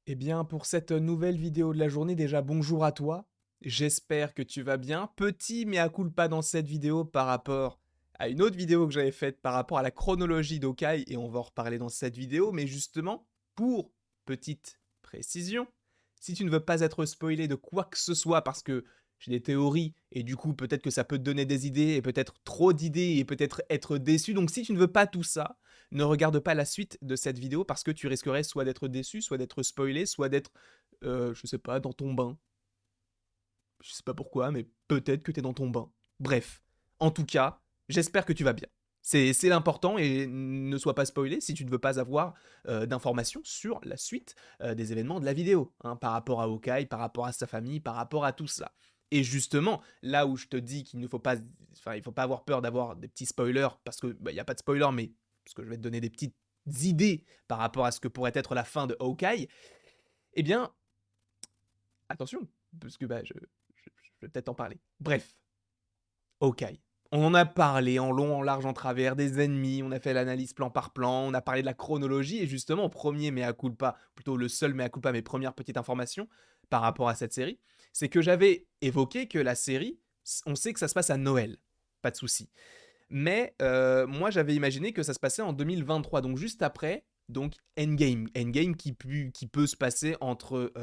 Eh bien, pour cette nouvelle vidéo de la journée, déjà bonjour à toi. J'espère que tu vas bien. Petit mea culpa dans cette vidéo par rapport à une autre vidéo que j'avais faite par rapport à la chronologie d'Hawkeye, et on va en reparler dans cette vidéo. Mais justement, pour petite précision, si tu ne veux pas être spoilé de quoi que ce soit parce que j'ai des théories et du coup peut-être que ça peut te donner des idées et peut-être trop d'idées et peut-être être déçu. Donc si tu ne veux pas tout ça, ne regarde pas la suite de cette vidéo parce que tu risquerais soit d'être déçu, soit d'être spoilé, soit d'être, je sais pas, dans ton bain. Je sais pas pourquoi, mais peut-être que t'es dans ton bain. Bref, en tout cas, j'espère que tu vas bien. C'est l'important et ne sois pas spoilé si tu ne veux pas avoir d'informations sur la suite des événements de la vidéo, hein, par rapport à Hawkeye, par rapport à sa famille, par rapport à tout cela. Et justement, là où je te dis qu'il ne faut pas, enfin, il faut pas avoir peur d'avoir des petits spoilers, parce que bah, il y a pas de spoiler, mais parce que je vais te donner des petites idées par rapport à ce que pourrait être la fin de Hawkeye. Eh bien, attention, parce que bah, je vais peut-être en parler. Bref, Hawkeye. On en a parlé en long, en large, en travers, des ennemis, on a fait l'analyse plan par plan, on a parlé de la chronologie, et justement, premier mea culpa, plutôt le seul mea culpa, mes premières petites informations par rapport à cette série, c'est que j'avais évoqué que la série, on sait que ça se passe à Noël, pas de souci. Mais moi, j'avais imaginé que ça se passait en 2023, donc juste après, donc Endgame. Endgame qui peut se passer entre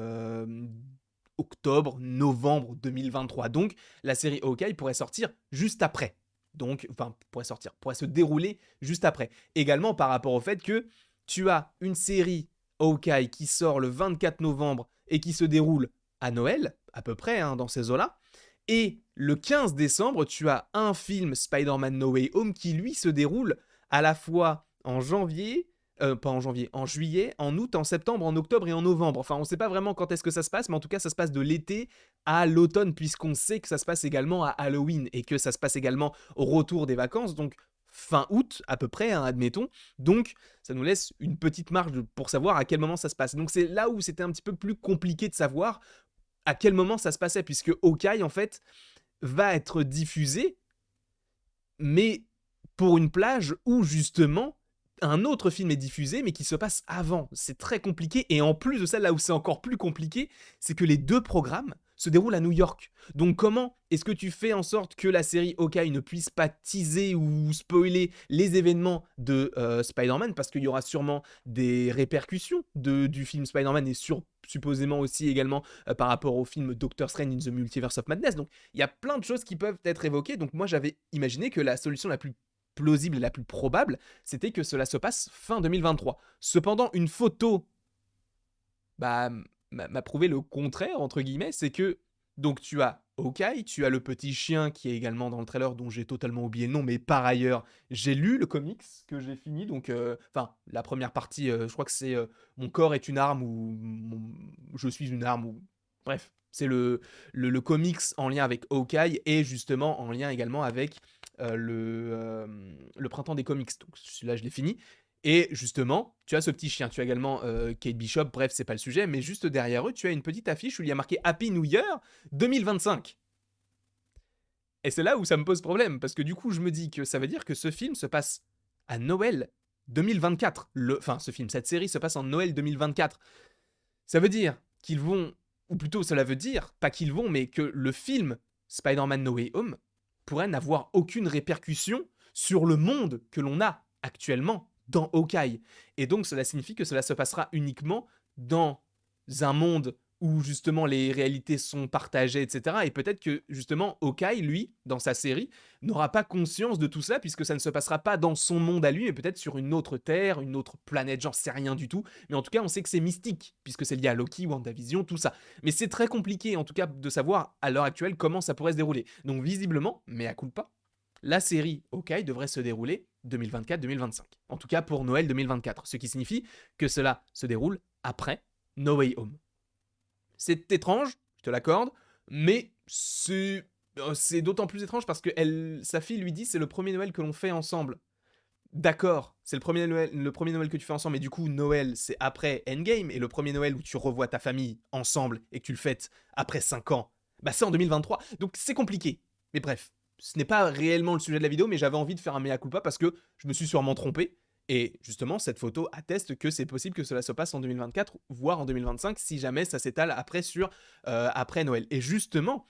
octobre, novembre 2023. Donc la série Hawkeye pourrait sortir juste après. Donc, enfin, pourrait se dérouler juste après. Également par rapport au fait que tu as une série Hawkeye qui sort le 24 novembre et qui se déroule à Noël, à peu près, hein, dans ces eaux-là. Et le 15 décembre, tu as un film Spider-Man No Way Home qui lui se déroule à la fois en janvier, pas en janvier, en juillet, en août, en septembre, en octobre et en novembre. Enfin, on ne sait pas vraiment quand est-ce que ça se passe, mais en tout cas, ça se passe de l'été à l'automne, puisqu'on sait que ça se passe également à Halloween et que ça se passe également au retour des vacances, donc fin août à peu près, hein, admettons. Donc, ça nous laisse une petite marge pour savoir à quel moment ça se passe. Donc, c'est là où c'était un petit peu plus compliqué de savoir à quel moment ça se passait, puisque Hawkeye, en fait, va être diffusé, mais pour une plage où, justement, un autre film est diffusé, mais qui se passe avant. C'est très compliqué, et en plus de ça, là où c'est encore plus compliqué, c'est que les deux programmes se déroulent à New York. Donc comment est-ce que tu fais en sorte que la série Hawkeye ne puisse pas teaser ou spoiler les événements de Spider-Man, parce qu'il y aura sûrement des répercussions du film Spider-Man et supposément aussi également par rapport au film Doctor Strange in the Multiverse of Madness. Donc il y a plein de choses qui peuvent être évoquées. Donc moi j'avais imaginé que la solution la plus plausible et la plus probable, c'était que cela se passe fin 2023. Cependant, une photo bah, m'a prouvé le contraire, entre guillemets, c'est que donc tu as Hawkeye, tu as le petit chien qui est également dans le trailer dont j'ai totalement oublié le nom, mais par ailleurs, j'ai lu le comics que j'ai fini, donc enfin, la première partie, je crois que c'est Mon corps est une arme ou Je suis une arme ou bref, c'est le comics en lien avec Hawkeye et justement en lien également avec le printemps des comics. Donc celui-là, je l'ai fini. Et justement, tu as ce petit chien. Tu as également Kate Bishop, bref, c'est pas le sujet, mais juste derrière eux, tu as une petite affiche où il y a marqué Happy New Year 2025. Et c'est là où ça me pose problème, parce que du coup, je me dis que ça veut dire que ce film se passe à Noël 2024. Enfin, cette série se passe en Noël 2024. Ça veut dire qu'ils vont, ou plutôt cela veut dire, pas qu'ils vont, mais que le film Spider-Man No Way Home pourrait n'avoir aucune répercussion sur le monde que l'on a actuellement dans Hawkeye. Et donc cela signifie que cela se passera uniquement dans un monde où justement les réalités sont partagées, etc. Et peut-être que justement Hawkeye, lui, dans sa série, n'aura pas conscience de tout ça, puisque ça ne se passera pas dans son monde à lui, mais peut-être sur une autre terre, une autre planète, j'en sais rien du tout. Mais en tout cas, on sait que c'est mystique, puisque c'est lié à Loki, WandaVision, tout ça. Mais c'est très compliqué, en tout cas, de savoir à l'heure actuelle comment ça pourrait se dérouler. Donc visiblement, mais à culpa, la série Hawkeye devrait se dérouler 2024-2025. En tout cas pour Noël 2024. Ce qui signifie que cela se déroule après No Way Home. C'est étrange, je te l'accorde, mais c'est d'autant plus étrange parce que sa fille lui dit c'est le premier Noël que l'on fait ensemble. D'accord, c'est le premier Noël que tu fais ensemble, mais du coup, Noël, c'est après Endgame, et le premier Noël où tu revois ta famille ensemble et que tu le fêtes après 5 ans, bah c'est en 2023. Donc c'est compliqué. Mais bref, ce n'est pas réellement le sujet de la vidéo, mais j'avais envie de faire un mea culpa parce que je me suis sûrement trompé. Et justement, cette photo atteste que c'est possible que cela se passe en 2024, voire en 2025, si jamais ça s'étale après sur après Noël. Et justement,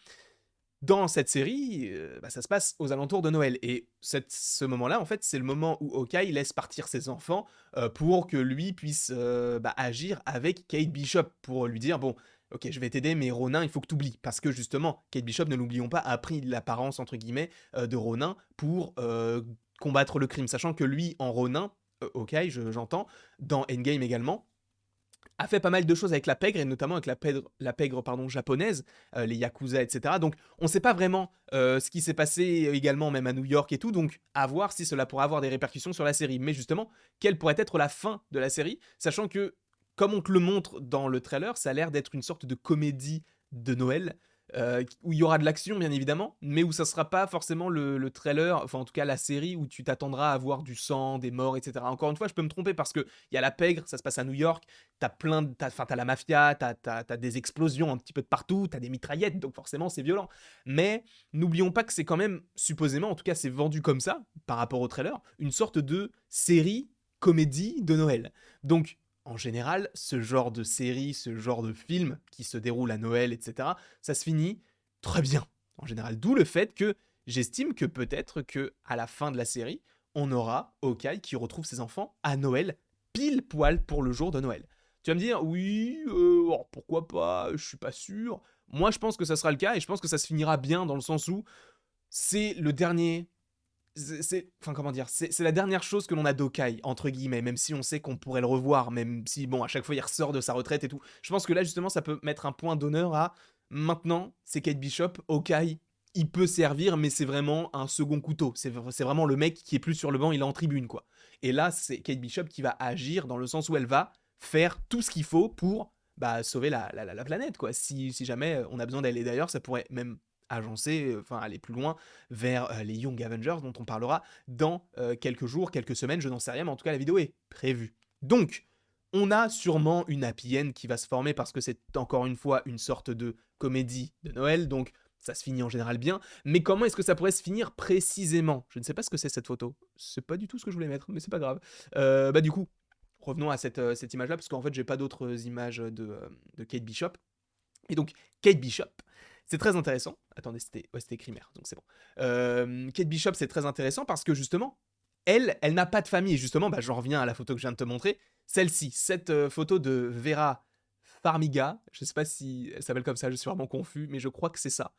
dans cette série, bah, ça se passe aux alentours de Noël et ce moment-là, en fait, c'est le moment où Hawkeye laisse partir ses enfants, pour que lui puisse, bah, agir avec Kate Bishop pour lui dire: «Bon, OK, je vais t'aider, mais Ronin, il faut que tu oublies». Parce que justement, Kate Bishop, ne l'oublions pas, a pris «l'apparence» entre guillemets, de Ronin pour, combattre le crime. Sachant que lui, en Ronin, Hawkeye, j'entends, dans Endgame également, a fait pas mal de choses avec la pègre et notamment avec la pègre pardon, japonaise, les yakuza, etc. Donc on ne sait pas vraiment ce qui s'est passé également même à New York et tout, donc à voir si cela pourrait avoir des répercussions sur la série. Mais justement, quelle pourrait être la fin de la série, sachant que, comme on te le montre dans le trailer, ça a l'air d'être une sorte de comédie de Noël, où il y aura de l'action bien évidemment, mais où ça sera pas forcément le trailer, enfin en tout cas la série où tu t'attendras à voir du sang, des morts, etc. Encore une fois, je peux me tromper parce que il y a la pègre, ça se passe à New York, t'as la mafia, t'as des explosions un petit peu de partout, t'as des mitraillettes, donc forcément c'est violent. Mais n'oublions pas que c'est quand même, supposément, en tout cas c'est vendu comme ça, par rapport au trailer, une sorte de série comédie de Noël. Donc en général, ce genre de série, ce genre de film qui se déroule à Noël, etc., ça se finit très bien, en général. D'où le fait que j'estime que peut-être que à la fin de la série, on aura Hawkeye qui retrouve ses enfants à Noël, pile poil pour le jour de Noël. Tu vas me dire, oui, oh, pourquoi pas, je suis pas sûr. Moi, je pense que ça sera le cas et je pense que ça se finira bien dans le sens où c'est le dernier. Enfin, comment dire, c'est la dernière chose que l'on a d'Hawkeye, entre guillemets, même si on sait qu'on pourrait le revoir, même si, bon, à chaque fois, il ressort de sa retraite et tout. Je pense que là, justement, ça peut mettre un point d'honneur à maintenant, c'est Kate Bishop, Hawkeye, il peut servir, mais c'est vraiment un second couteau. C'est vraiment le mec qui est plus sur le banc, il est en tribune, quoi. Et là, c'est Kate Bishop qui va agir dans le sens où elle va faire tout ce qu'il faut pour bah, sauver la planète, quoi. Si jamais on a besoin d'aller d'ailleurs, ça pourrait même agencer, enfin aller plus loin vers les Young Avengers dont on parlera dans quelques jours, quelques semaines, je n'en sais rien, mais en tout cas la vidéo est prévue. Donc, on a sûrement une happy end qui va se former parce que c'est encore une fois une sorte de comédie de Noël, donc ça se finit en général bien. Mais comment est-ce que ça pourrait se finir précisément? Je ne sais pas ce que c'est cette photo. C'est pas du tout ce que je voulais mettre, mais c'est pas grave. Bah du coup, revenons à cette image-là, parce qu'en fait j'ai pas d'autres images de Kate Bishop. Et donc, Kate Bishop, c'est très intéressant. Attendez, c'était écrit merde, donc c'est bon. Kate Bishop, c'est très intéressant parce que justement, elle n'a pas de famille. Et justement, bah, j'en reviens à la photo que je viens de te montrer. Celle-ci, cette photo de Vera Farmiga, je sais pas si elle s'appelle comme ça, je suis vraiment confus, mais je crois que c'est ça.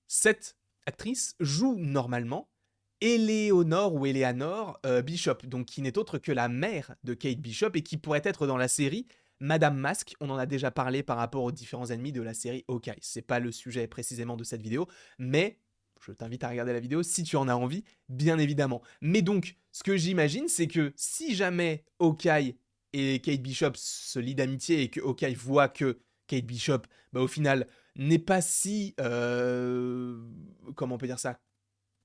Cette actrice joue normalement Eleanor Bishop, donc qui n'est autre que la mère de Kate Bishop et qui pourrait être dans la série Madame Masque. On en a déjà parlé par rapport aux différents ennemis de la série Hawkeye. C'est pas le sujet précisément de cette vidéo, mais je t'invite à regarder la vidéo si tu en as envie, bien évidemment. Mais donc, ce que j'imagine, c'est que si jamais Hawkeye et Kate Bishop se lient d'amitié et que Hawkeye voit que Kate Bishop, bah, au final, n'est pas si, comment on peut dire ça,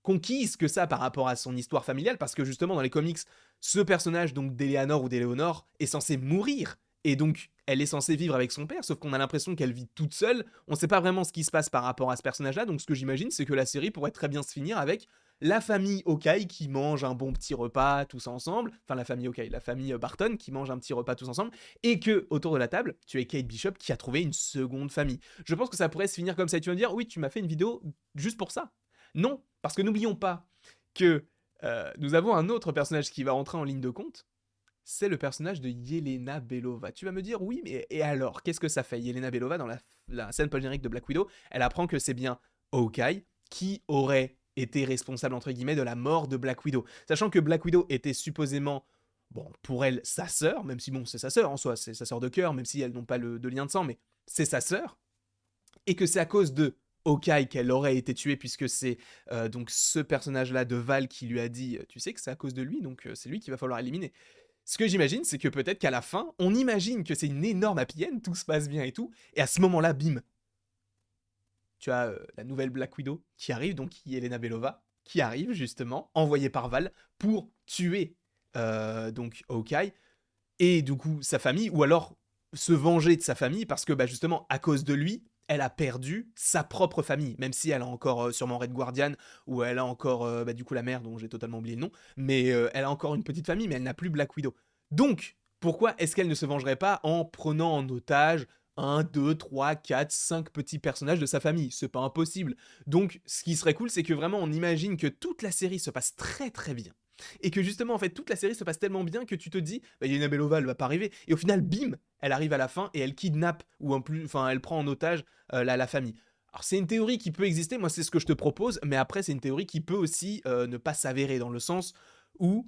conquise que ça par rapport à son histoire familiale, parce que justement dans les comics, ce personnage donc d'Eleanor ou d'Eleonore est censé mourir, et donc elle est censée vivre avec son père, sauf qu'on a l'impression qu'elle vit toute seule, on sait pas vraiment ce qui se passe par rapport à ce personnage-là, donc ce que j'imagine c'est que la série pourrait très bien se finir avec la famille Hawkeye qui mange un bon petit repas tous ensemble, enfin la famille Hawkeye, la famille Barton qui mange un petit repas tous ensemble, et que autour de la table, tu as Kate Bishop qui a trouvé une seconde famille. Je pense que ça pourrait se finir comme ça, et tu vas me dire, oui, tu m'as fait une vidéo juste pour ça. Non, parce que n'oublions pas que nous avons un autre personnage qui va rentrer en ligne de compte, c'est le personnage de Yelena Belova. Tu vas me dire, oui, mais et alors, qu'est-ce que ça fait? Yelena Belova, dans la scène post-générique de Black Widow, elle apprend que c'est bien Hawkeye qui aurait été responsable, entre guillemets, de la mort de Black Widow. Sachant que Black Widow était supposément, bon, pour elle, sa sœur, même si, bon, c'est sa sœur en soi, c'est sa sœur de cœur, même si elles n'ont pas de lien de sang, mais c'est sa sœur, et que c'est à cause de Hawkeye qu'elle aurait été tuée, puisque c'est donc ce personnage-là de Val qui lui a dit tu sais que c'est à cause de lui, donc c'est lui qu'il va falloir éliminer. Ce que j'imagine, c'est que peut-être qu'à la fin, on imagine que c'est une énorme happy end, tout se passe bien et tout, et à ce moment-là, bim, tu as la nouvelle Black Widow qui arrive, donc Yelena Belova, qui arrive justement, envoyée par Val, pour tuer donc Hawkeye, et du coup sa famille, ou alors se venger de sa famille, parce que bah, justement, à cause de lui, elle a perdu sa propre famille, même si elle a encore sûrement Red Guardian, ou elle a encore bah, du coup la mère dont j'ai totalement oublié le nom, mais elle a encore une petite famille, mais elle n'a plus Black Widow. Donc, pourquoi est-ce qu'elle ne se vengerait pas en prenant en otage un, 2, 3, 4, 5 petits personnages de sa famille? C'est pas impossible. Donc, ce qui serait cool, c'est que vraiment on imagine que toute la série se passe très très bien. Et que justement, en fait, toute la série se passe tellement bien que tu te dis, bah, Yelena Belova, elle va pas arriver. Et au final, bim, elle arrive à la fin et elle kidnappe, ou en plus, enfin, elle prend en otage la famille. Alors, c'est une théorie qui peut exister, moi, c'est ce que je te propose, mais après, c'est une théorie qui peut aussi ne pas s'avérer, dans le sens où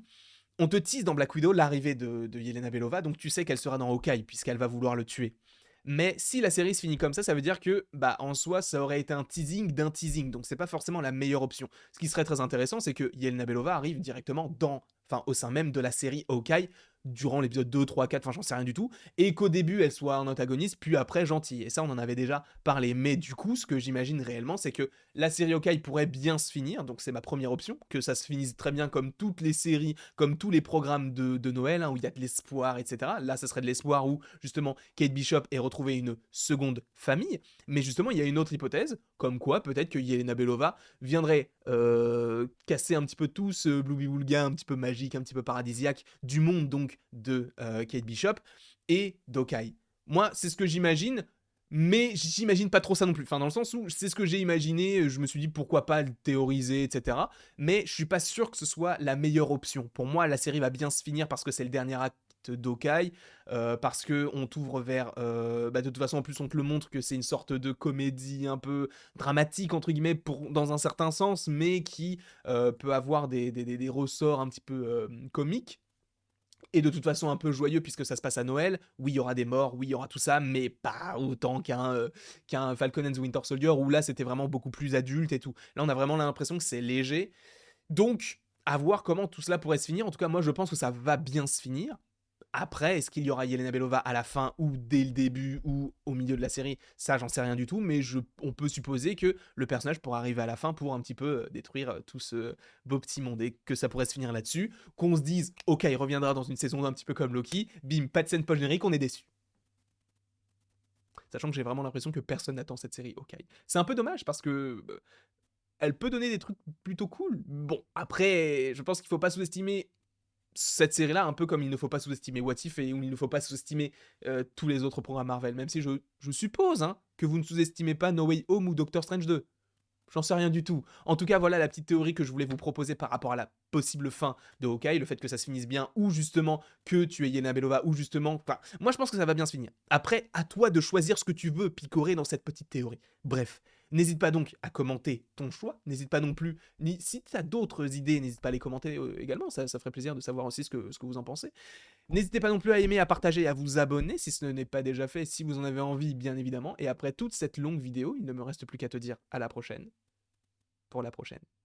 on te tease dans Black Widow l'arrivée de Yelena Belova, donc tu sais qu'elle sera dans Hawkeye, puisqu'elle va vouloir le tuer. Mais si la série se finit comme ça veut dire que, bah, en soi, ça aurait été un teasing d'un teasing, donc c'est pas forcément la meilleure option. Ce qui serait très intéressant, c'est que Yelena Belova arrive directement au sein même de la série Hawkeye, durant l'épisode 2, 3, 4, enfin j'en sais rien du tout, et qu'au début elle soit un antagoniste, puis après gentille. Et ça, on en avait déjà parlé. Mais du coup, ce que j'imagine réellement, c'est que la série Hawkeye pourrait bien se finir, donc c'est ma première option, que ça se finisse très bien comme toutes les séries, comme tous les programmes de Noël, hein, où il y a de l'espoir, etc. Là, ça serait de l'espoir où, justement, Kate Bishop ait retrouvé une seconde famille. Mais justement, il y a une autre hypothèse, comme quoi peut-être que Yelena Belova viendrait casser un petit peu tout ce Blooby-Boulga un petit peu magique, un petit peu paradisiaque du monde donc de Kate Bishop et d'Hawkeye. Moi, c'est ce que j'imagine, mais j'imagine pas trop ça non plus. Enfin, dans le sens où c'est ce que j'ai imaginé, je me suis dit pourquoi pas le théoriser, etc. Mais je suis pas sûr que ce soit la meilleure option. Pour moi, la série va bien se finir parce que c'est le dernier acte d'Hawkeye, parce que on t'ouvre vers... bah, de toute façon, en plus, on te le montre que c'est une sorte de comédie un peu dramatique, entre guillemets, dans un certain sens, mais qui peut avoir des ressorts un petit peu comiques. Et de toute façon un peu joyeux puisque ça se passe à Noël. Oui, il y aura des morts, oui, il y aura tout ça, mais pas autant qu'un Falcon and the Winter Soldier où là c'était vraiment beaucoup plus adulte et tout. Là on a vraiment l'impression que c'est léger. Donc, à voir comment tout cela pourrait se finir. En tout cas, moi je pense que ça va bien se finir. Après, est-ce qu'il y aura Yelena Belova à la fin ou dès le début ou au milieu de la série? Ça, j'en sais rien du tout, mais on peut supposer que le personnage pourra arriver à la fin pour un petit peu détruire tout ce beau petit monde et que ça pourrait se finir là-dessus. Qu'on se dise, ok, il reviendra dans une saison un petit peu comme Loki, bim, pas de scène post-générique, on est déçu. Sachant que j'ai vraiment l'impression que personne n'attend cette série, ok. C'est un peu dommage parce que elle peut donner des trucs plutôt cool. Bon, après, je pense qu'il faut pas sous-estimer cette série-là, un peu comme il ne faut pas sous-estimer What If et où il ne faut pas sous-estimer tous les autres programmes Marvel, même si je suppose hein, que vous ne sous-estimez pas No Way Home ou Doctor Strange 2. J'en sais rien du tout. En tout cas, voilà la petite théorie que je voulais vous proposer par rapport à la possible fin de Hawkeye, le fait que ça se finisse bien, ou justement que tu aies Yelena Belova, ou justement... Enfin, moi je pense que ça va bien se finir. Après, à toi de choisir ce que tu veux picorer dans cette petite théorie. Bref, n'hésite pas donc à commenter ton choix, n'hésite pas non plus... Si tu as d'autres idées, n'hésite pas à les commenter également, ça ferait plaisir de savoir aussi ce que vous en pensez. N'hésitez pas non plus à aimer, à partager, à vous abonner si ce n'est pas déjà fait, si vous en avez envie, bien évidemment. Et après toute cette longue vidéo, il ne me reste plus qu'à te dire à la prochaine, pour la prochaine.